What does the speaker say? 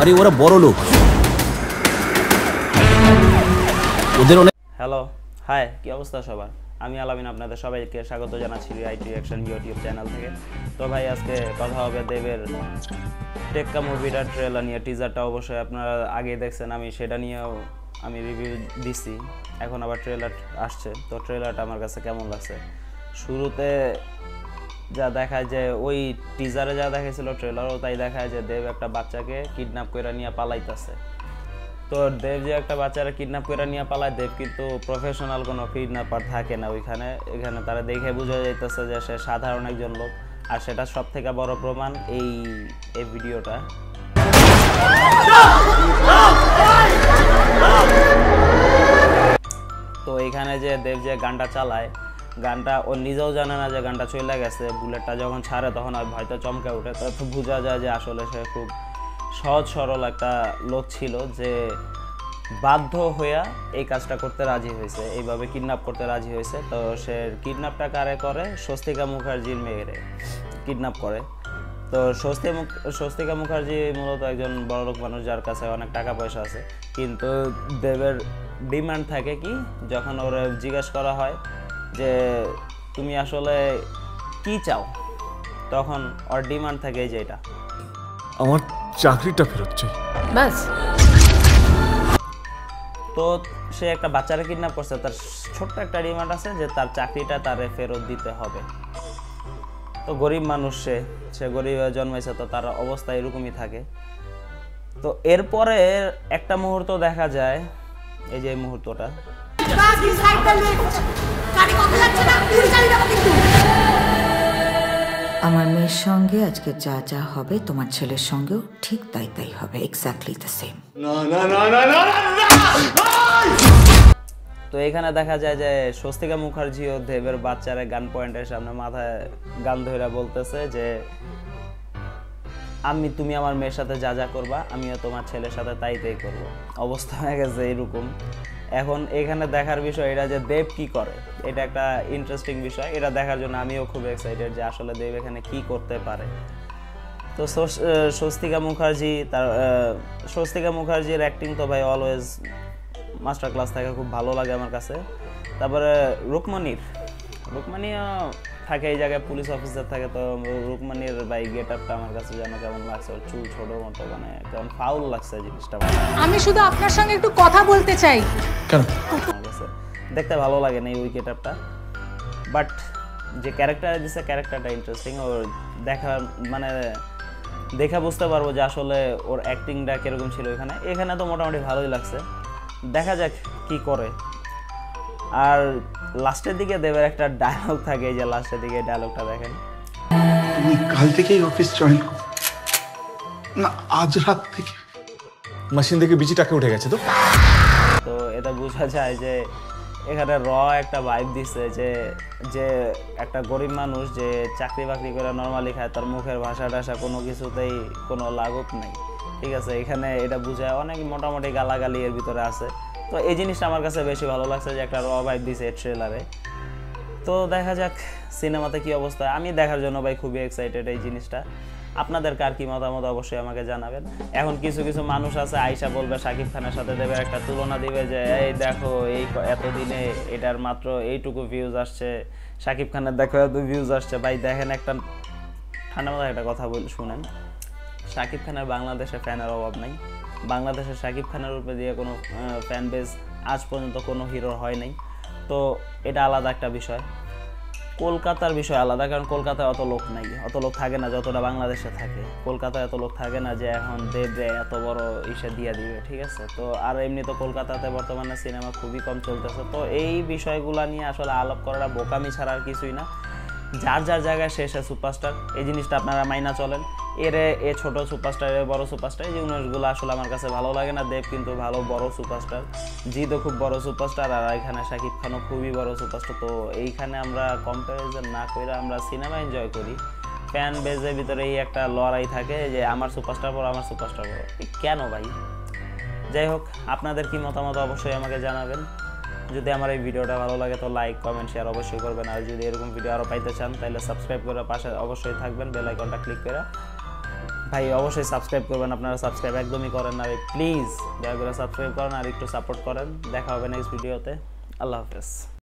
আরে ওরা বড় লোক, ওদের অনেক। হ্যালো, হাই, কি অবস্থা সবার? আমি আলামিন, আপনাদের সবাইকে স্বাগত জানাচ্ছি আইটি রিঅ্যাকশন ইউটিউব চ্যানেল থেকে। তো ভাই, আজকে কথা হবে দেবের টেক্কা মুভিটার ট্রেলার নিয়ে। টিজারটা অবশ্যই আপনারা আগেই দেখছেন, আমি সেটা নিয়েও আমি রিভিউ দিছি। এখন আবার ট্রেলার আসছে, তো ট্রেলারটা আমার কাছে কেমন লাগছে? শুরুতে যা দেখায় যে ওই টিজারে যা দেখাইছিল ট্রেলারও তাই দেখায় যে দেব একটা বাচ্চাকে কিডন্যাপ করে নিয়ে পালাইতেছে। তো দেব যে একটা বাচ্চারা কিডন্যাপ করে নিয়ে পালায়, দেব কিন্তু প্রফেশনাল কোনো কিডন্যাপার থাকে না এখানে তারা দেখে বোঝা যাইতেছে যে সে সাধারণ একজন লোক। আর সেটা সব থেকে বড় প্রমাণ এই ভিডিওটা। তো এইখানে যে দেব যে গানটা চালায়, গানটা ও নিজেও জানে না যে গানটা চলে গেছে। বুলেটটা যখন ছাড়ে তখন হয়তো চমকে ওঠে, তো বোঝা যায় যে আসলে সে খুব সহজ সরল একটা লোক ছিল, যে বাধ্য হইয়া এই কাজটা করতে রাজি হয়েছে, এইভাবে কিডন্যাপ করতে রাজি হয়েছে। তো সে কিডন্যাপটা কারে করে? স্বস্তিকা মুখার্জির মেয়েরে কিডন্যাপ করে। তো স্বস্তিকা মুখার্জি মূলত একজন বড়লোক মানুষ, যার কাছে অনেক টাকা পয়সা আছে। কিন্তু দেবের ডিমান্ড থাকে কি, যখন ওর জিজ্ঞেস করা হয় যে তুমি আসলে কি চাও, তখন ওর ডিমান্ড থাকে এই যে এটা, আমার চাকরিটা ফেরত চাই বাস। তো সে একটা বাচ্চারা কিডন্যাপ করছে, তার ছোট্ট একটা ডিমান্ড আছে যে তার চাকরিটা তারে ফেরত দিতে হবে। তো গরিব মানুষ, সে গরিব জন্মাইছে, তো তার অবস্থা এরকমই থাকে। তো এরপরে একটা মুহূর্ত দেখা যায়, এই যে মুহূর্তটা, আমার মেয়ের সঙ্গে আজকে যা যা হবে তোমার ছেলের সঙ্গেও ঠিক তাই তাই হবে, এক্স্যাক্টলি দ্য সেম। তো এখানে দেখা যায় যে স্বস্তিকা মুখার্জি ও দেবের বাচ্চারা গান পয়েন্টের সামনে মাথায় গান ধরে বলতেছে যে তুমি আমার মেয়ের সাথে যা যা করবা, আমিও তোমার ছেলের সাথে তাই তাই করবো। অবস্থা হয়ে গেছে এরকম। এখন এখানে দেখার বিষয় এটা যে দেব কি করে, এটা একটা ইন্টারেস্টিং বিষয়। এটা দেখার জন্য আমিও খুব এক্সাইটেড যে আসলে দেব এখানে কি করতে পারে। তো স্বস্তিকা মুখার্জির অ্যাক্টিং তো ভাই অলওয়েজ মাস্টার ক্লাস থাকে, খুব ভালো লাগে আমার কাছে। তারপরে রুকমানিও থাকে এই জায়গায়, পুলিশ অফিসার থাকে। তো রুকমানির ভাই গেট আপটা আমার কাছে যেন কেমন লাগছে, ওর চুল ছোট মতো, মানে কেমন ফাউল লাগছে জিনিসটা। আমি শুধু আপনার সঙ্গে একটু কথা বলতে চাই। কেন? আমার কাছে দেখতে ভালো লাগে না এই গেট আপটা, বাট যে ক্যারেক্টার দিচ্ছে ক্যারেক্টারটা ইন্টারেস্টিং। ওর দেখা বুঝতে পারবো যে আসলে ওর অ্যাক্টিংটা কিরকম ছিল এখানে তো মোটামুটি ভালোই লাগছে। দেখা যাক কি করে। আর লাস্টের দিকে দেবের একটা ডায়লগ থাকে, এই যে লাস্টের দিকে ডায়লগটা দেখেন, তুমি কাল থেকেই অফিস জয়েন করো না? আজ রাত থেকে মেশিন থেকে বিচিটাকে উঠে গেছে। তো এটা বোঝা যায় যে এখানে একটা ভাইব দিচ্ছে যে একটা গরিব মানুষ যে চাকরি বাকরি করে নর্মালি খায়, তার মুখের ভাষা টাষা কোনো কিছুতেই কোনো লাঘব নাই। ঠিক আছে, এখানে এটা বুঝায় অনেক মোটামুটি গালাগালি এর ভিতরে আছে। তো এই জিনিসটা আমার কাছে বেশি ভালো লাগছে যে একটা ভাইব দিছে ট্রেলারে। তো দেখা যাক সিনেমাতে কি অবস্থা। আমি দেখার জন্য ভাই খুবই এক্সাইটেড এই জিনিসটা। আপনাদের কার কি মতামত অবশ্যই আমাকে জানাবেন। এখন কিছু মানুষ আছে আয়শা বলবে শাকিব খানের সাথে দেবে একটা তুলনা দিবে যে এই দেখো এই এতদিনে এটার মাত্র এইটুকু ভিউজ আসছে, শাকিব খানের দেখো এত ভিউজ আসছে। ভাই দেখেন, একটা ঠান্ডা মাথায় একটা কথা শুনেন, শাকিব খানের বাংলাদেশে ফ্যানের অভাব নাই। বাংলাদেশের শাকিব খানের উপরে দিয়ে কোনো ফ্যান বেস আজ পর্যন্ত কোনো হিরোর হয় নাই। তো এটা আলাদা একটা বিষয়। কলকাতার বিষয় আলাদা, কারণ কলকাতায় অত লোক নাই, অত লোক থাকে না যতটা বাংলাদেশে থাকে। কলকাতায় এত লোক থাকে না যে এখন দেবে এত বড় ইসে দিয়ে দিবে। ঠিক আছে, তো আর এমনি তো কলকাতাতে বর্তমানে সিনেমা খুবই কম চলতেছে। তো এই বিষয়গুলো নিয়ে আসলে আলাপ করাটা বোকামি ছাড়া আর কিছুই না। যার জায়গায় শেষে সুপারস্টার, এই জিনিসটা আপনারা মাইনা চলেন। এ ছোট সুপারস্টার, এ বড় সুপারস্টার, এই জিনিসগুলো আসলে আমার কাছে ভালো লাগে না। দেব কিন্তু ভালো বড় সুপারস্টার, জিতও খুব বড় সুপারস্টার, আর এখানে শাকিব খানও খুবই বড় সুপারস্টার। তো এইখানে আমরা কম্প্যারিজন না করে আমরা সিনেমা এনজয় করি। ফ্যান বেজের ভিতরে এই একটা লড়াই থাকে যে আমার সুপারস্টার বড়, আমার সুপারস্টার বড়, কেন ভাই? যাই হোক, আপনাদের কি মতামত অবশ্যই আমাকে জানাবেন। যদি আমার এই ভিডিওটা ভালো লাগে তো লাইক কমেন্ট শেয়ার অবশ্যই করবেন। আর যদি এরকম ভিডিও আরও পাইতে চান তাহলে সাবস্ক্রাইব করে পাশে অবশ্যই থাকবেন, বেল আইকনটা ক্লিক করে। ভাই অবশ্যই সাবস্ক্রাইব করবেন, আপনারা সাবস্ক্রাইব একদমই করেন না ভাই, প্লিজ দয়া করে সাবস্ক্রাইব করেন আর একটু সাপোর্ট করেন। দেখা হবে নেক্সট ভিডিওতে, আল্লাহ হাফেজ।